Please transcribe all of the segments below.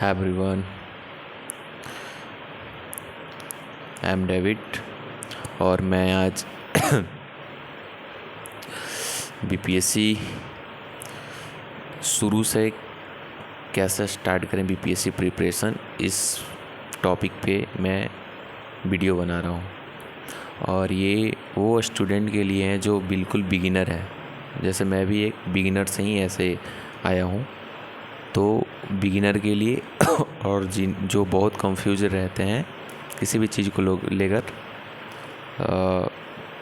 Hi everyone, I am David और मैं आज बीपीएससी शुरू से कैसे स्टार्ट करें बीपीएससी प्रिपरेशन इस टॉपिक पे मैं वीडियो बना रहा हूँ। और ये वो स्टूडेंट के लिए हैं जो बिल्कुल बिगिनर है। जैसे मैं भी एक बिगिनर से ही ऐसे आया हूँ, तो बिगिनर के लिए और जो बहुत कंफ्यूज रहते हैं किसी भी चीज़ को लेकर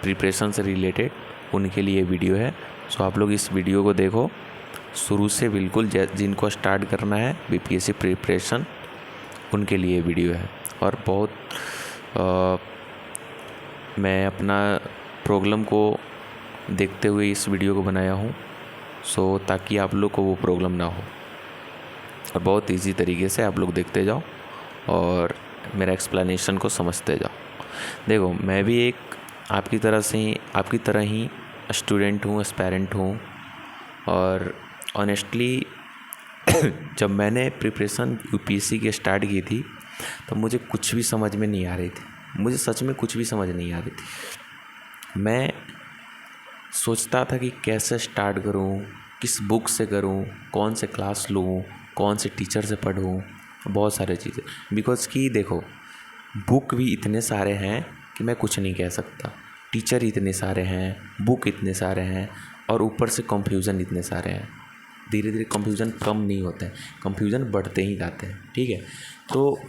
प्रिपरेशन से रिलेटेड, उनके लिए वीडियो है। सो आप लोग इस वीडियो को देखो शुरू से बिल्कुल, जिनको स्टार्ट करना है बीपीएससी प्रिपरेशन उनके लिए वीडियो है। और बहुत मैं अपना प्रॉब्लम को देखते हुए इस वीडियो को बनाया हूँ, सो ताकि आप लोग को वो प्रॉब्लम ना हो और बहुत इजी तरीके से आप लोग देखते जाओ और मेरा एक्सप्लेनेशन को समझते जाओ। देखो, मैं भी एक आपकी तरह ही स्टूडेंट हूँ, एस्पायरेंट हूँ। और ऑनेस्टली जब मैंने प्रिपरेशन यूपीएससी की स्टार्ट की थी तो मुझे कुछ भी समझ में नहीं आ रही थी। मुझे सच में कुछ भी समझ नहीं आ रही थी। मैं सोचता था कि कैसे स्टार्ट करूँ, किस बुक से करूँ, कौन से क्लास लूँ, कौन से टीचर से पढ़ूँ, बहुत सारे चीज़ें। बिकॉज़ कि देखो, बुक भी इतने सारे हैं कि मैं कुछ नहीं कह सकता। टीचर इतने सारे हैं, बुक इतने सारे हैं, और ऊपर से कंफ्यूजन इतने सारे हैं। धीरे धीरे कंफ्यूजन कम नहीं होते हैं, कंफ्यूजन बढ़ते ही जाते हैं। ठीक है, तो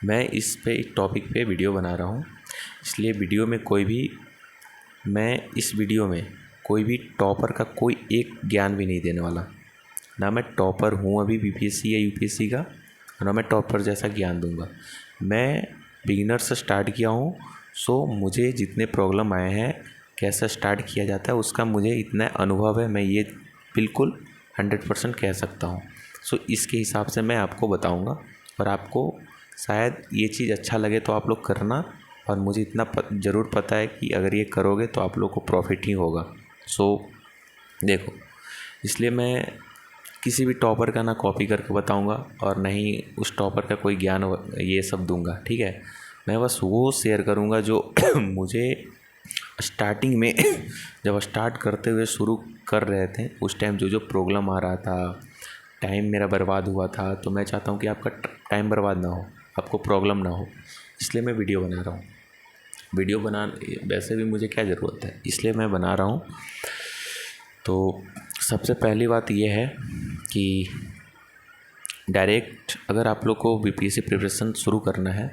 मैं इस टॉपिक पे वीडियो बना रहा हूँ। इसलिए मैं इस वीडियो में कोई भी टॉपर का कोई एक ज्ञान भी नहीं देने वाला। ना मैं टॉपर हूँ अभी बीपीएससी या यूपीएससी का, ना मैं टॉपर जैसा ज्ञान दूंगा। मैं बिगिनर से स्टार्ट किया हूँ, सो मुझे जितने प्रॉब्लम आए हैं, कैसे स्टार्ट किया जाता है, उसका मुझे इतना अनुभव है। मैं ये बिल्कुल 100% कह सकता हूँ। सो इसके हिसाब से मैं आपको बताऊँगा और आपको शायद ये चीज़ अच्छा लगे तो आप लोग करना। और मुझे इतना ज़रूर पता है कि अगर ये करोगे तो आप लोग को प्रॉफिट ही होगा। सो देखो, इसलिए मैं किसी भी टॉपर का ना कॉपी करके बताऊंगा और ना ही उस टॉपर का कोई ज्ञान ये सब दूंगा। ठीक है, मैं बस वो शेयर करूंगा जो मुझे स्टार्टिंग में जब स्टार्ट करते हुए शुरू कर रहे थे उस टाइम जो प्रॉब्लम आ रहा था, टाइम मेरा बर्बाद हुआ था। तो मैं चाहता हूँ कि आपका टाइम बर्बाद ना हो, आपको प्रॉब्लम ना हो, इसलिए मैं वीडियो बना रहा हूँ। वीडियो वैसे भी मुझे क्या ज़रूरत है, इसलिए मैं बना रहा हूँ। तो सबसे पहली बात यह है कि डायरेक्ट अगर आप लोग को बीपीएससी प्रिपरेशन शुरू करना है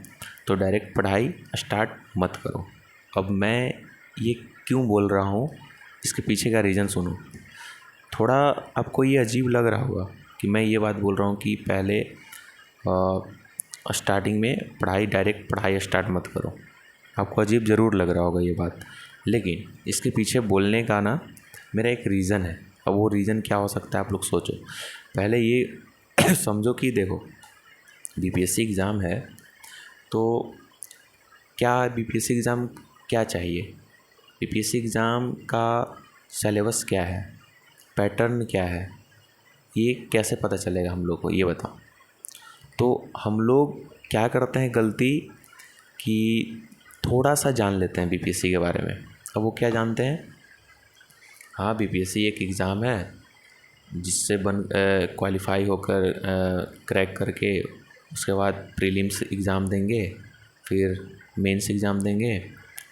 तो डायरेक्ट पढ़ाई स्टार्ट मत करो। अब मैं ये क्यों बोल रहा हूँ, इसके पीछे का रीज़न सुनो। थोड़ा आपको ये अजीब लग रहा होगा कि मैं ये बात बोल रहा हूँ कि पहले स्टार्टिंग में डायरेक्ट पढ़ाई स्टार्ट मत करो। आपको अजीब ज़रूर लग रहा होगा ये बात, लेकिन इसके पीछे बोलने का ना मेरा एक रीज़न है। अब वो रीज़न क्या हो सकता है, आप लोग सोचो। पहले ये समझो कि देखो, बीपीएससी एग्ज़ाम है तो क्या बीपीएससी एग्ज़ाम क्या चाहिए, बीपीएससी एग्ज़ाम का सिलेबस क्या है, पैटर्न क्या है, ये कैसे पता चलेगा हम लोग को, ये बताओ। तो हम लोग क्या करते हैं गलती कि थोड़ा सा जान लेते हैं बीपीएससी के बारे में। अब वो क्या जानते हैं, हाँ बीपीएससी एक एग्ज़ाम है जिससे क्वालिफाई होकर क्रैक करके उसके बाद प्रीलिम्स एग्ज़ाम देंगे, फिर मेंस एग्ज़ाम देंगे,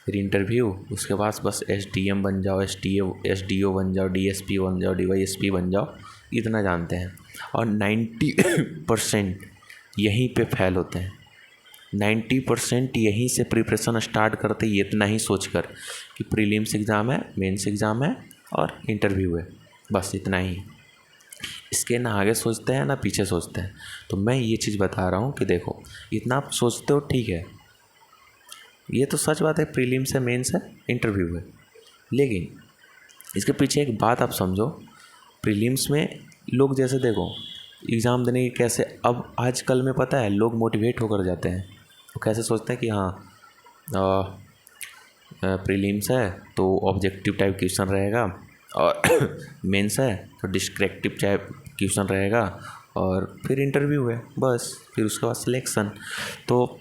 फिर इंटरव्यू, उसके बाद बस एसडीएम बन जाओ, एसडीओ बन जाओ, डीएसपी बन जाओ, डीवाईएसपी बन जाओ, इतना जानते हैं। और 90% यहीं पे फेल होते हैं। 90% यहीं से प्रिपरेशन स्टार्ट करते ही इतना ही सोचकर कि प्रीलिम्स एग्ज़ाम है, मेंस एग्ज़ाम है और इंटरव्यू है, बस इतना ही। इसके ना आगे सोचते हैं ना पीछे सोचते हैं। तो मैं ये चीज़ बता रहा हूँ कि देखो, इतना आप सोचते हो ठीक है, ये तो सच बात है, प्रीलिम्स है, मेंस है, इंटरव्यू है, लेकिन इसके पीछे एक बात आप समझो। प्रीलिम्स में लोग जैसे देखो एग्ज़ाम देने की कैसे, अब आजकल में पता है लोग मोटिवेट होकर जाते हैं। वो कैसे सोचते हैं कि हाँ प्रीलिम्स है तो ऑब्जेक्टिव टाइप क्वेश्चन रहेगा, और मेंस है तो डिस्क्रिप्टिव टाइप क्वेश्चन रहेगा, और फिर इंटरव्यू है, बस फिर उसके बाद सिलेक्शन। तो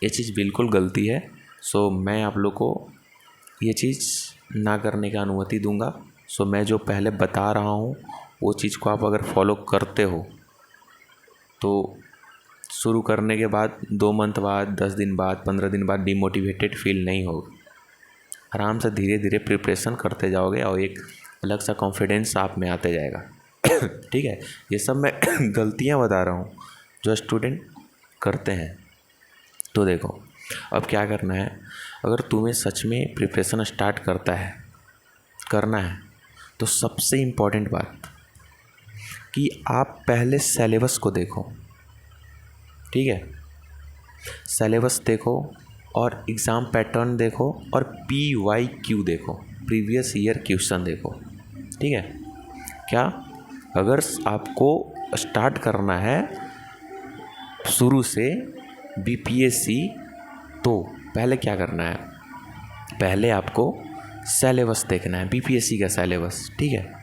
ये चीज़ बिल्कुल गलती है। सो मैं आप लोग को ये चीज़ ना करने का अनुमति दूंगा। सो मैं जो पहले बता रहा हूँ वो चीज़ को आप अगर फॉलो करते हो तो शुरू करने के बाद 2 मंथ बाद, 10 दिन बाद, 15 दिन बाद डिमोटिवेटेड फील नहीं होगा। आराम से धीरे धीरे प्रिपरेशन करते जाओगे और एक अलग सा कॉन्फिडेंस आप में आते जाएगा। ठीक है, ये सब मैं गलतियाँ बता रहा हूँ जो स्टूडेंट करते हैं। तो देखो अब क्या करना है, अगर तुम्हें सच में प्रिपरेशन स्टार्ट करना है तो सबसे इम्पॉर्टेंट बात कि आप पहले सिलेबस को देखो। ठीक है, सिलेबस देखो और एग्ज़ाम पैटर्न देखो और PYQ देखो, प्रीवियस ईयर क्वेश्चन देखो। ठीक है, क्या अगर आपको स्टार्ट करना है शुरू से BPSC तो पहले क्या करना है, पहले आपको सिलेबस देखना है, BPSC का सिलेबस। ठीक है,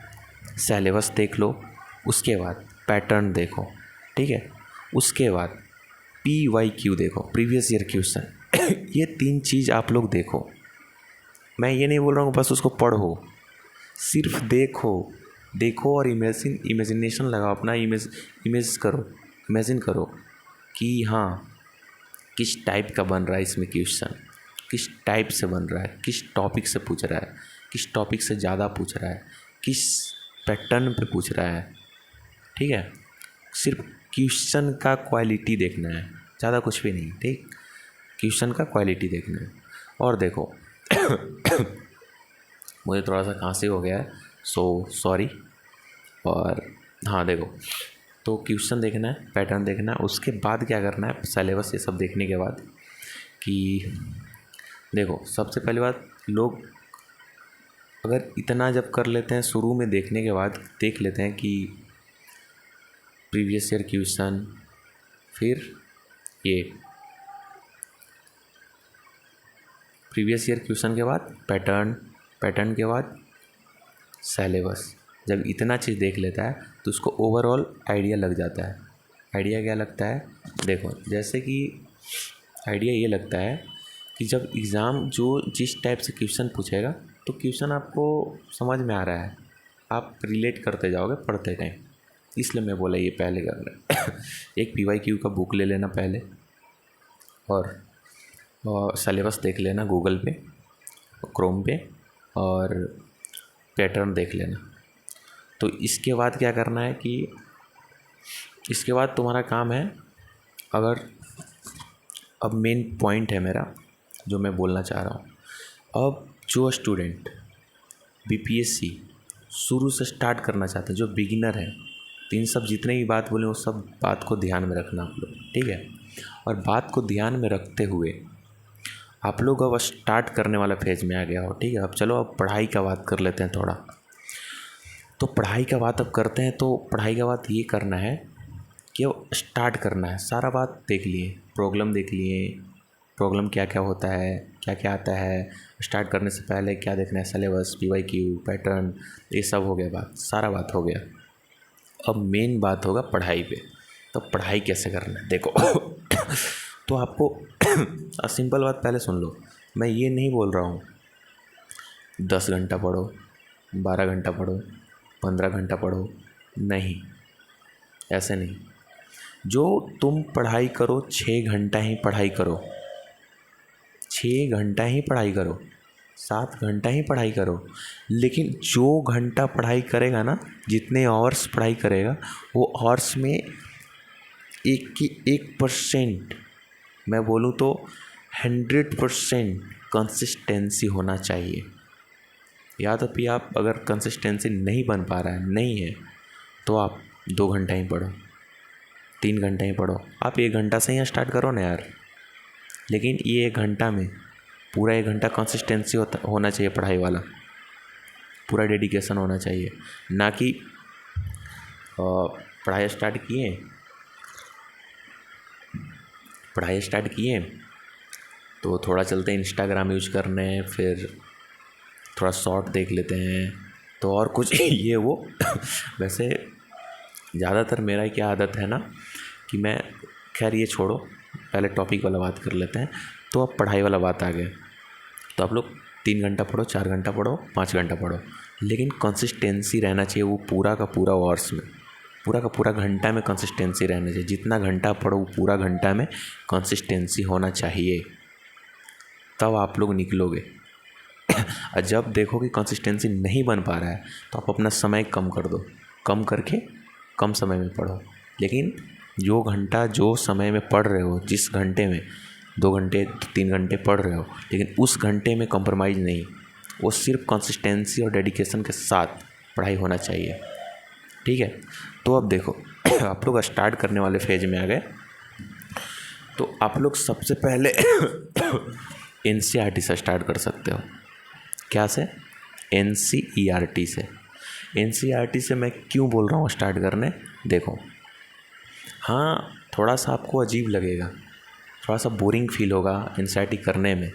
सिलेबस देख लो, उसके बाद पैटर्न देखो। ठीक है, उसके बाद PYQ देखो, प्रीवियस ईयर क्वेश्चन। ये 3 चीज़ आप लोग देखो। मैं ये नहीं बोल रहा हूँ बस उसको पढ़ो, सिर्फ देखो और इमेजिनेशन लगाओ, अपना इमेजिन करो कि हाँ किस टाइप का बन रहा है इसमें क्वेश्चन, किस टाइप से बन रहा है, किस टॉपिक से पूछ रहा है, किस टॉपिक से ज़्यादा पूछ रहा है, किस पैटर्न पे पूछ रहा है। ठीक है, सिर्फ क्वेश्चन का क्वालिटी देखना है, ज़्यादा कुछ भी नहीं। ठीक, क्वेश्चन का क्वालिटी देखना है। और देखो मुझे थोड़ा सा खांसी हो गया है, सो सॉरी। और हाँ देखो, तो क्वेश्चन देखना है, पैटर्न देखना है, उसके बाद क्या करना है, सिलेबस ये सब देखने के बाद कि देखो सबसे पहली बात, लोग अगर इतना जब कर लेते हैं शुरू में, देखने के बाद देख लेते हैं कि प्रीवियस ईयर क्वेश्चन, फिर ये प्रीवियस ईयर क्वेश्चन के बाद पैटर्न के बाद सिलेबस, जब इतना चीज़ देख लेता है तो उसको ओवरऑल आइडिया लग जाता है। आइडिया क्या लगता है, देखो जैसे कि आइडिया ये लगता है कि जब एग्ज़ाम जो जिस टाइप से क्वेश्चन पूछेगा तो क्वेश्चन आपको समझ में आ रहा है, आप रिलेट करते जाओगे पढ़ते टाइम। इसलिए मैं बोला ये पहले करना है। एक PYQ का बुक ले लेना पहले और सिलेबस देख लेना गूगल पे, क्रोम पे, और पैटर्न देख लेना। तो इसके बाद क्या करना है कि इसके बाद तुम्हारा काम है, अगर अब मेन पॉइंट है मेरा जो मैं बोलना चाह रहा हूँ, अब जो स्टूडेंट BPSC शुरू से स्टार्ट करना चाहते हैं, जो बिगिनर है, तो इन सब जितने भी बात बोले वो सब बात को ध्यान में रखना आप लोग। ठीक है, और बात को ध्यान में रखते हुए आप लोग अब स्टार्ट करने वाला फेज में आ गया हो। ठीक है, अब चलो अब पढ़ाई का बात कर लेते हैं थोड़ा। तो पढ़ाई का बात अब करते हैं, तो पढ़ाई का बात ये करना है कि अब स्टार्ट करना है। सारा बात देख लिए, प्रॉब्लम देख लिए, प्रॉब्लम क्या क्या होता है, क्या क्या आता है, स्टार्ट करने से पहले क्या देखना है, सिलेबस, PYQ, पैटर्न, ये सब हो गया, सारा बात हो गया। अब मेन बात होगा पढ़ाई पे। तो पढ़ाई कैसे करना है देखो। तो आपको सिंपल बात पहले सुन लो, मैं ये नहीं बोल रहा हूँ 10 घंटा पढ़ो, 12 घंटा पढ़ो, 15 घंटा पढ़ो, नहीं, ऐसे नहीं। जो तुम पढ़ाई करो 6 घंटा ही पढ़ाई करो, 6 घंटा ही पढ़ाई करो, 7 घंटा ही पढ़ाई करो। लेकिन जो घंटा पढ़ाई करेगा ना, जितने आवर्स पढ़ाई करेगा, वो आवर्स में 1% मैं बोलूँ तो 100% कंसिस्टेंसी होना चाहिए। या तो फिर आप अगर कंसिस्टेंसी नहीं बन पा रहा है, नहीं है, तो आप 2 घंटा ही पढ़ो, 3 घंटा ही पढ़ो। आप 1 घंटा से ही स्टार्ट करो ना यार, लेकिन ये 1 घंटा में पूरा 1 घंटा कंसिस्टेंसी होना चाहिए पढ़ाई वाला, पूरा डेडिकेशन होना चाहिए। ना कि पढ़ाई स्टार्ट किए तो थोड़ा चलते इंस्टाग्राम यूज करने, फिर थोड़ा शॉर्ट देख लेते हैं, तो और कुछ ये वो। वैसे ज़्यादातर मेरा क्या आदत है ना कि मैं, खैर ये छोड़ो, पहले टॉपिक वाला बात कर लेते हैं। तो अब पढ़ाई वाला बात आ गया, तो आप लोग 3 घंटा पढ़ो, 4 घंटा पढ़ो, 5 घंटा पढ़ो, लेकिन कंसिस्टेंसी रहना चाहिए वो पूरा का पूरा आवर्स में, पूरा का पूरा घंटा में कंसिस्टेंसी रहना चाहिए। जितना घंटा पढ़ो वो पूरा घंटा में कंसिस्टेंसी होना चाहिए, तब आप लोग निकलोगे। और जब देखो कि कंसिस्टेंसी नहीं बन पा रहा है तो आप अपना समय कम कर दो, कम करके कम समय में पढ़ो। लेकिन जो घंटा, जो समय में पढ़ रहे हो, जिस घंटे में 2 घंटे 3 घंटे पढ़ रहे हो, लेकिन उस घंटे में कॉम्प्रोमाइज़ नहीं, वो सिर्फ कंसिस्टेंसी और डेडिकेशन के साथ पढ़ाई होना चाहिए। ठीक है, तो अब देखो आप लोग स्टार्ट करने वाले फेज में आ गए। तो आप लोग सबसे पहले NCERT से स्टार्ट कर सकते हो। क्या से? NCERT से। NCERT से मैं क्यों बोल रहा हूँ स्टार्ट करने? देखो, हाँ थोड़ा सा आपको अजीब लगेगा, थोड़ा सा बोरिंग फील होगा NCERT करने में,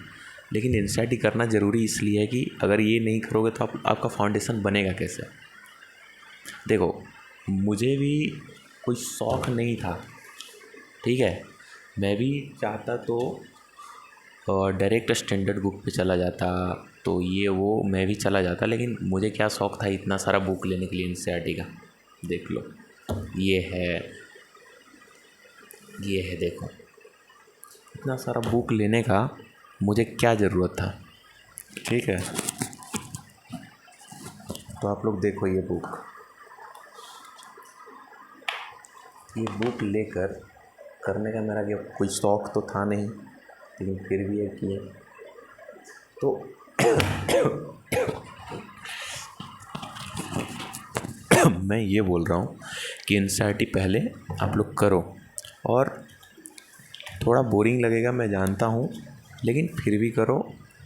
लेकिन NCERT करना ज़रूरी इसलिए है कि अगर ये नहीं करोगे तो आपका फाउंडेशन बनेगा कैसे। देखो, मुझे भी कोई शौक़ नहीं था, ठीक है, मैं भी चाहता तो डायरेक्ट स्टैंडर्ड बुक पे चला जाता, तो ये वो मैं भी चला जाता, लेकिन मुझे क्या शौक़ था इतना सारा बुक लेने के लिए NCERT का। देख लो, ये है देखो, इतना सारा बुक लेने का मुझे क्या ज़रूरत था। ठीक है, तो आप लोग देखो ये बुक लेकर करने का मेरा कोई शौक़ तो था नहीं, लेकिन फिर भी ये किए। तो मैं ये बोल रहा हूँ कि NCERT पहले आप लोग करो, और थोड़ा बोरिंग लगेगा मैं जानता हूँ, लेकिन फिर भी करो,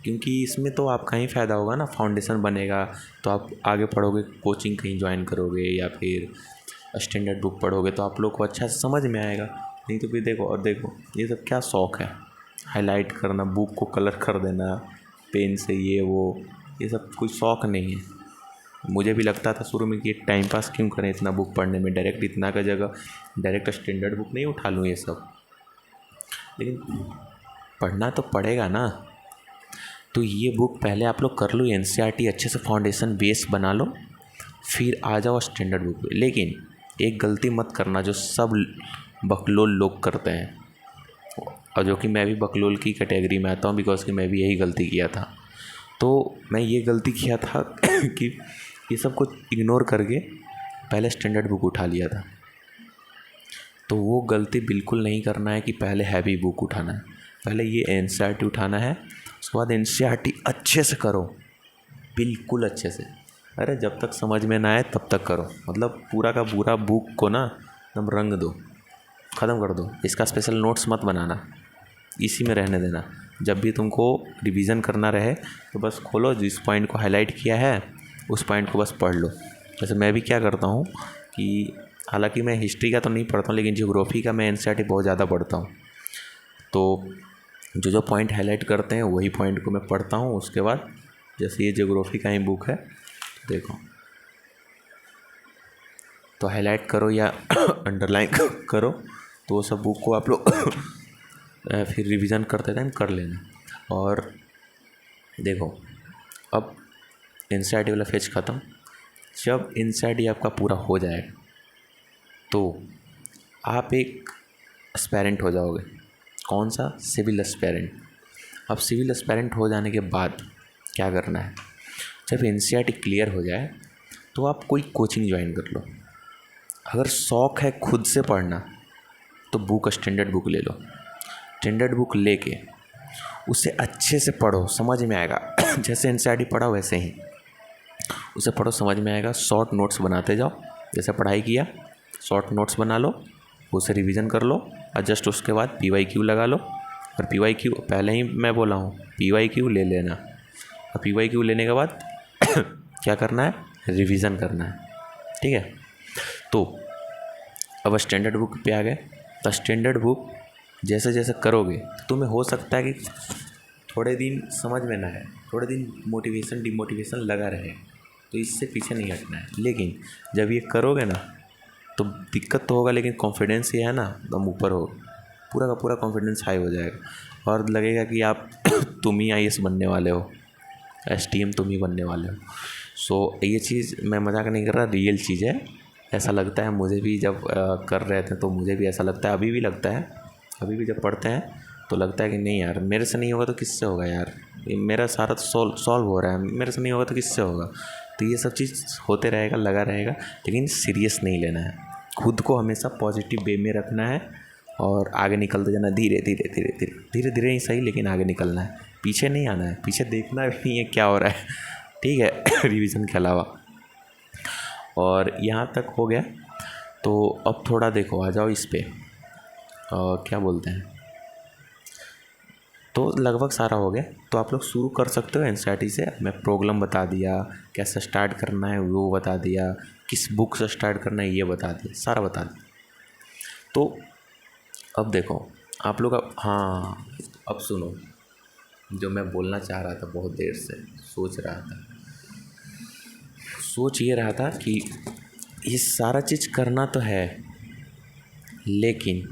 क्योंकि इसमें तो आपका ही फ़ायदा होगा ना, फाउंडेशन बनेगा तो आप आगे पढ़ोगे, कोचिंग कहीं ज्वाइन करोगे या फिर स्टैंडर्ड बुक पढ़ोगे तो आप लोग को अच्छा से समझ में आएगा। नहीं तो फिर देखो, और देखो ये सब क्या शौक़ है, हाईलाइट करना, बुक को कलर कर देना पेन से, ये वो, ये सब कोई शौक़ नहीं है। मुझे भी लगता था शुरू में कि टाइम पास क्यों करें इतना बुक पढ़ने में, डायरेक्ट इतना का जगह डायरेक्ट स्टैंडर्ड बुक नहीं उठा लूँ ये सब, लेकिन पढ़ना तो पड़ेगा ना। तो ये बुक पहले आप लोग कर लो NCERT, अच्छे से फाउंडेशन बेस बना लो, फिर आ जाओ स्टैंडर्ड बुक पे। लेकिन एक गलती मत करना जो सब बकलोल लोग करते हैं, और जो कि मैं भी बकलोल की कैटेगरी में आता हूँ, बिकॉज कि मैं भी यही गलती किया था। तो मैं ये गलती किया था कि ये सब कुछ इग्नोर करके पहले स्टैंडर्ड बुक उठा लिया था। तो वो गलती बिल्कुल नहीं करना है कि पहले हैवी बुक उठाना है, पहले ये NCERT उठाना है, उसके बाद NCERT अच्छे से करो, बिल्कुल अच्छे से। अरे जब तक समझ में ना आए तब तक करो, मतलब पूरा का पूरा बुक को ना एकदम रंग दो, ख़त्म कर दो। इसका स्पेशल नोट्स मत बनाना, इसी में रहने देना। जब भी तुमको रिवीजन करना रहे तो बस खोलो, जिस पॉइंट को हाईलाइट किया है उस पॉइंट को बस पढ़ लो। जैसे मैं भी क्या करता हूँ कि हालांकि मैं हिस्ट्री का तो नहीं पढ़ता हूँ, लेकिन ज्योग्राफी का मैं NCERT बहुत ज़्यादा पढ़ता हूँ। तो जो पॉइंट हाईलाइट करते हैं वही पॉइंट को मैं पढ़ता हूँ। उसके बाद जैसे ये ज्योग्राफी का ही बुक है, देखो, तो हाईलाइट करो या अंडरलाइन करो, तो वो सब बुक को आप लोग फिर रिवीजन करते टाइम कर लेना। और देखो, अब NCERT वाला फेज ख़त्म, जब NCERT आपका पूरा हो जाए तो आप एक एस्पायरेंट हो जाओगे। कौन सा? Civil aspirant. अब सिविल एस्पायरेंट हो जाने के बाद क्या करना है, जब NCERT क्लियर हो जाए तो आप कोई कोचिंग ज्वाइन कर लो। अगर शौक़ है खुद से पढ़ना तो बुक स्टैंडर्ड बुक ले लो, स्टैंडर्ड बुक लेके उसे अच्छे से पढ़ो, समझ में आएगा। जैसे NCERT पढ़ा वैसे ही उसे पढ़ो, समझ में आएगा। शॉर्ट नोट्स बनाते जाओ, जैसे पढ़ाई किया शॉर्ट नोट्स बना लो, उसे रिवीजन कर लो, और जस्ट उसके बाद PYQ लगा लो। और PYQ पहले ही मैं बोला हूँ, PYQ ले लेना। और PYQ लेने के बाद क्या करना है, रिवीजन करना है। ठीक है, तो अब स्टैंडर्ड बुक पे आ गए, तो स्टैंडर्ड बुक जैसे जैसे करोगे तो तुम्हें हो सकता है कि थोड़े दिन समझ में ना आए, थोड़े दिन मोटिवेशन डिमोटिवेशन लगा रहे, तो इससे पीछे नहीं हटना है। लेकिन जब ये करोगे ना तो दिक्कत तो होगा, लेकिन कॉन्फिडेंस ये है ना एकदम ऊपर हो, पूरा का पूरा कॉन्फिडेंस हाई हो जाएगा और लगेगा कि आप तुम ही IAS बनने वाले हो, STM तुम ही बनने वाले हो। सो ये चीज़ मैं मजाक नहीं कर रहा, रियल चीज़ है। ऐसा लगता है मुझे भी, जब कर रहे थे तो मुझे भी ऐसा लगता है, अभी भी लगता है। अभी भी जब पढ़ते हैं तो लगता है कि नहीं यार, मेरे से नहीं होगा तो किससे होगा यार, मेरा सारा तो सॉल्व हो रहा है, मेरे से नहीं होगा तो किससे होगा। तो ये सब चीज़ होते रहेगा, लगा रहेगा, लेकिन सीरियस नहीं लेना है, खुद को हमेशा पॉजिटिव वे में रखना है और आगे निकलते जाना, धीरे धीरे धीरे धीरे धीरे धीरे ही सही, लेकिन आगे निकलना है, पीछे नहीं आना है, पीछे देखना भी नहीं है क्या हो रहा है, ठीक है रिवीजन के अलावा। और यहाँ तक हो गया, तो अब थोड़ा देखो, आ जाओ इस पे क्या बोलते हैं, तो लगभग सारा हो गया। तो आप लोग शुरू कर सकते हो NCERT से। मैं प्रॉब्लम बता दिया, कैसे स्टार्ट करना है वो बता दिया, किस बुक से स्टार्ट करना है ये बता दिया, सारा बता दिया। तो अब देखो आप लोग, अब सुनो, जो मैं बोलना चाह रहा था बहुत देर से, सोच ये रहा था कि ये सारा चीज़ करना तो है, लेकिन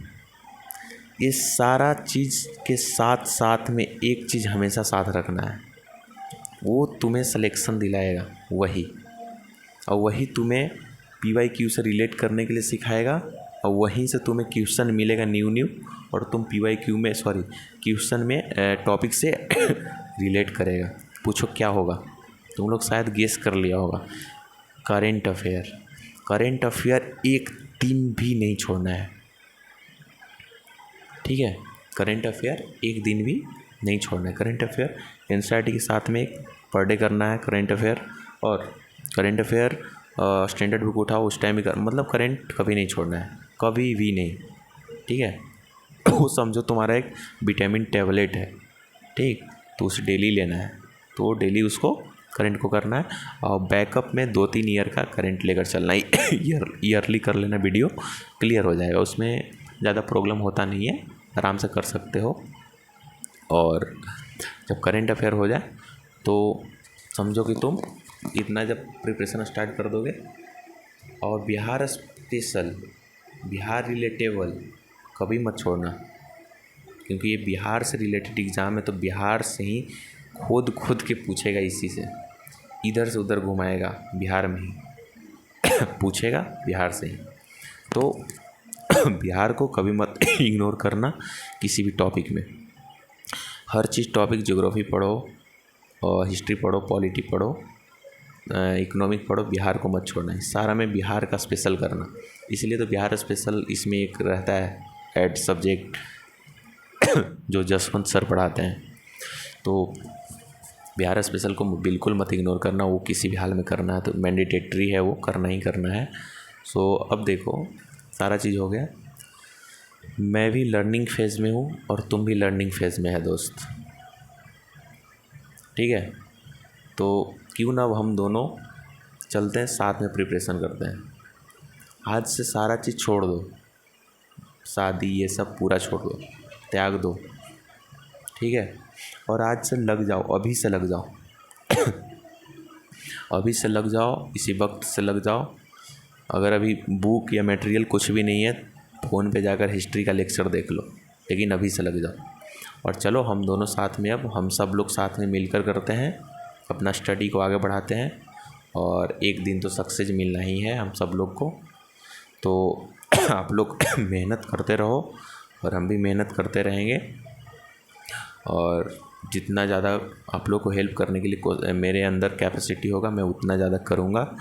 इस सारा चीज़ के साथ साथ में एक चीज़ हमेशा साथ रखना है, वो तुम्हें सिलेक्शन दिलाएगा वही, और वही तुम्हें PYQ से रिलेट करने के लिए सिखाएगा, और वहीं से तुम्हें क्वेश्चन मिलेगा न्यू, और तुम क्वेश्चन में टॉपिक से रिलेट करेगा। पूछो क्या होगा, तुम लोग शायद गेस कर लिया होगा, करेंट अफेयर एक दिन भी नहीं छोड़ना है, ठीक है। करेंट अफेयर एक दिन भी नहीं छोड़ना है। करेंट अफेयर NCERT के साथ में एक पर डे करना है करेंट अफेयर, और करेंट अफेयर स्टैंडर्ड बुक उठाओ उस टाइम भी मतलब करेंट कभी नहीं छोड़ना है, कभी भी नहीं, ठीक है। वो समझो तुम्हारा एक विटामिन टैबलेट है, ठीक, तो उसे डेली लेना है, तो डेली उसको करंट को करना है, और बैकअप में 2-3 ईयर का करंट लेकर चलना है। ईयरली कर लेना, वीडियो क्लियर हो जाएगा, उसमें ज़्यादा प्रॉब्लम होता नहीं है, आराम से कर सकते हो। और जब करंट अफेयर हो जाए तो समझो कि तुम इतना जब प्रिपरेशन स्टार्ट कर दोगे, और बिहार स्पेशल, बिहार रिलेटेबल कभी मत छोड़ना, क्योंकि ये बिहार से रिलेटेड एग्ज़ाम है, तो बिहार से ही खुद के पूछेगा, इसी से इधर से उधर घुमाएगा, बिहार में ही पूछेगा, बिहार से ही। तो बिहार को कभी मत इग्नोर करना किसी भी टॉपिक में, हर चीज़ टॉपिक, ज्योग्राफी पढ़ो और हिस्ट्री पढ़ो, पॉलिटी पढ़ो, इकोनॉमिक पढ़ो, बिहार को मत छोड़ना है, सारा में बिहार का स्पेशल करना। इसलिए तो बिहार स्पेशल इसमें एक रहता है ऐड सब्जेक्ट जो जसवंत सर पढ़ाते हैं, तो बिहार स्पेशल को बिल्कुल मत इग्नोर करना, वो किसी भी हाल में करना है, तो मैंडेटरी है, वो करना ही करना है। सो अब देखो सारा चीज़ हो गया, मैं भी लर्निंग फेज़ में हूँ और तुम भी लर्निंग फेज़ में है दोस्त, ठीक है। तो क्यों ना अब हम दोनों चलते हैं साथ में, प्रिपरेशन करते हैं। आज से सारा चीज़ छोड़ दो, शादी ये सब पूरा छोड़ दो, त्याग दो, ठीक है। और आज से लग जाओ, अभी से लग जाओ अभी से लग जाओ, इसी वक्त से लग जाओ। अगर अभी बुक या मटेरियल कुछ भी नहीं है, फ़ोन पे जाकर हिस्ट्री का लेक्चर देख लो, लेकिन अभी से लग जाओ। और चलो हम दोनों साथ में, अब हम सब लोग साथ में मिलकर करते हैं, अपना स्टडी को आगे बढ़ाते हैं, और एक दिन तो सक्सेस मिलना ही है हम सब लोग को। तो आप लोग मेहनत करते रहो और हम भी मेहनत करते रहेंगे, और जितना ज़्यादा आप लोग को हेल्प करने के लिए मेरे अंदर कैपेसिटी होगा, मैं उतना ज़्यादा करूँगा।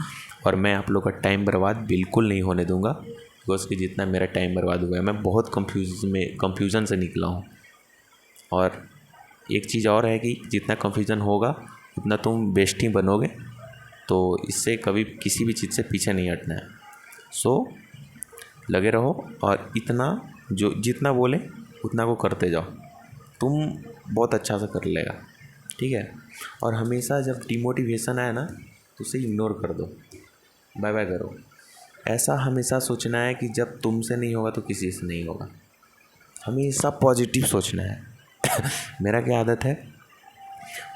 और मैं आप लोग का टाइम बर्बाद बिल्कुल नहीं होने दूँगा, बिकॉज कि जितना मेरा टाइम बर्बाद हुआ है, मैं बहुत कंफ्यूजन से निकला हूँ। और एक चीज़ और है कि जितना कंफ्यूजन होगा उतना तुम बेस्ट ही बनोगे, तो इससे कभी किसी भी चीज़ से पीछे नहीं हटना है। सो लगे रहो, और जितना बोले उतना को करते जाओ, तुम बहुत अच्छा से कर लेगा, ठीक है। और हमेशा जब डिमोटिवेशन आए ना, तो उसे इग्नोर कर दो, बाय बाय करो। ऐसा हमेशा सोचना है कि जब तुमसे नहीं होगा तो किसी से नहीं होगा, हमेशा पॉजिटिव सोचना है। मेरा क्या आदत है,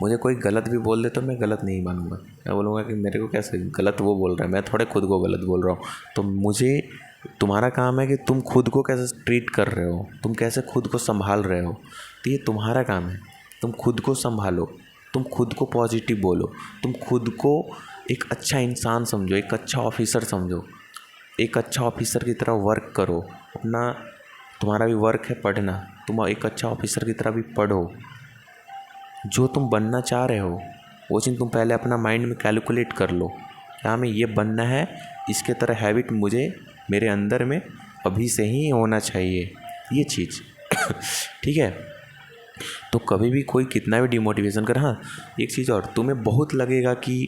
मुझे कोई गलत भी बोल दे तो मैं गलत नहीं मानूंगा, मैं बोलूँगा कि मेरे को कैसे गलत वो बोल रहा है, मैं थोड़े खुद को गलत बोल रहा हूँ। तो मुझे तुम्हारा काम है कि तुम खुद को कैसे ट्रीट कर रहे हो, तुम कैसे खुद को संभाल रहे हो, तो ये तुम्हारा काम है। तुम खुद को संभालो, तुम खुद को पॉजिटिव बोलो, तुम खुद को एक अच्छा इंसान समझो, एक अच्छा ऑफिसर समझो, एक अच्छा ऑफिसर की तरह वर्क करो अपना। तुम्हारा भी वर्क है पढ़ना, तुम एक अच्छा ऑफिसर की तरह भी पढ़ो। जो तुम बनना चाह रहे हो वो चीज़ तुम पहले अपना माइंड में कैलकुलेट कर लो, क्या हमें ये बनना है, इसके तरह हैबिट मुझे मेरे अंदर में अभी से ही होना चाहिए ये चीज़। ठीक है। तो कभी भी कोई कितना भी डिमोटिवेशन करे, हाँ एक चीज़ और, तुम्हें बहुत लगेगा कि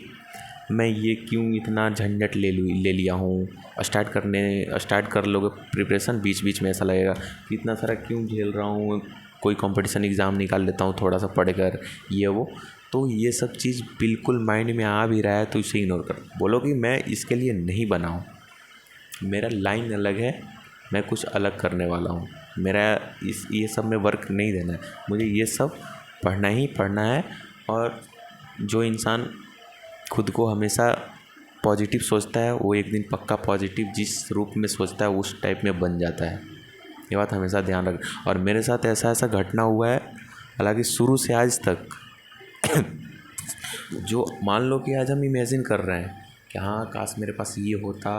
मैं ये क्यों इतना झंझट ले लिया हूँ, स्टार्ट कर लोगे प्रिपरेशन, बीच बीच में ऐसा लगेगा कि इतना सारा क्यों झेल रहा हूँ, कोई कंपटीशन एग्ज़ाम निकाल लेता हूँ थोड़ा सा पढ़कर, ये वो। तो ये सब चीज़ बिल्कुल माइंड में आ भी रहा है तो इसे इग्नोर कर, बोलो कि मैं इसके लिए नहीं बना हूँ, मेरा लाइन अलग है, मैं कुछ अलग करने वाला हूँ, मेरा ये सब में वर्क नहीं देना है, मुझे ये सब पढ़ना ही पढ़ना है। और जो इंसान खुद को हमेशा पॉजिटिव सोचता है वो एक दिन पक्का पॉजिटिव जिस रूप में सोचता है उस टाइप में बन जाता है। ये बात हमेशा ध्यान रख। और मेरे साथ ऐसा घटना हुआ है, हालांकि शुरू से आज तक जो मान लो कि आज हम इमेजिन कर रहे हैं कि हाँ काश मेरे पास ये होता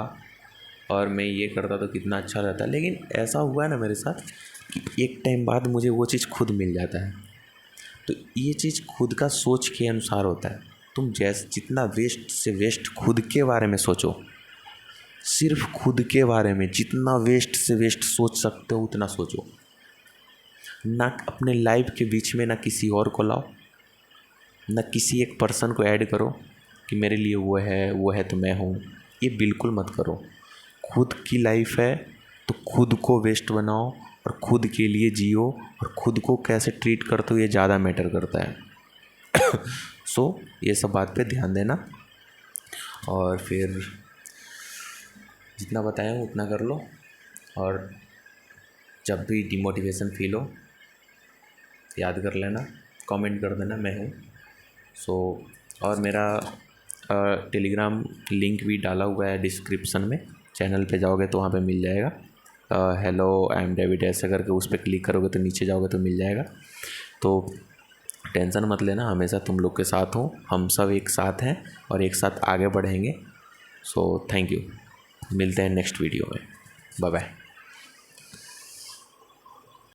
और मैं ये करता तो कितना अच्छा रहता, लेकिन ऐसा हुआ है ना मेरे साथ कि एक टाइम बाद मुझे वो चीज़ खुद मिल जाता है। तो ये चीज़ खुद का सोच के अनुसार होता है। तुम जितना वेस्ट से वेस्ट खुद के बारे में सोचो, सिर्फ खुद के बारे में जितना वेस्ट से वेस्ट सोच सकते हो उतना सोचो, ना अपने लाइफ के बीच में ना किसी और को लाओ, ना किसी एक पर्सन को ऐड करो कि मेरे लिए वो है तो मैं हूँ, ये बिल्कुल मत करो। खुद की लाइफ है तो खुद को वेस्ट बनाओ और खुद के लिए जियो, और खुद को कैसे ट्रीट करते हो ये ज़्यादा मैटर करता है। सो ये सब बात पे ध्यान देना, और फिर जितना बताया हूँ उतना कर लो। और जब भी डिमोटिवेशन फील हो याद कर लेना, कमेंट कर देना मैं हूँ। सो और मेरा टेलीग्राम लिंक भी डाला हुआ है डिस्क्रिप्शन में, चैनल पे जाओगे तो वहाँ पे मिल जाएगा। हेलो आई एम डेविड ऐसे करके उस पर क्लिक करोगे तो नीचे जाओगे तो मिल जाएगा। तो टेंशन मत लेना, हमेशा तुम लोग के साथ हूँ, हम सब एक साथ हैं और एक साथ आगे बढ़ेंगे। सो थैंक यू, मिलते हैं नेक्स्ट वीडियो में, बाय बाय।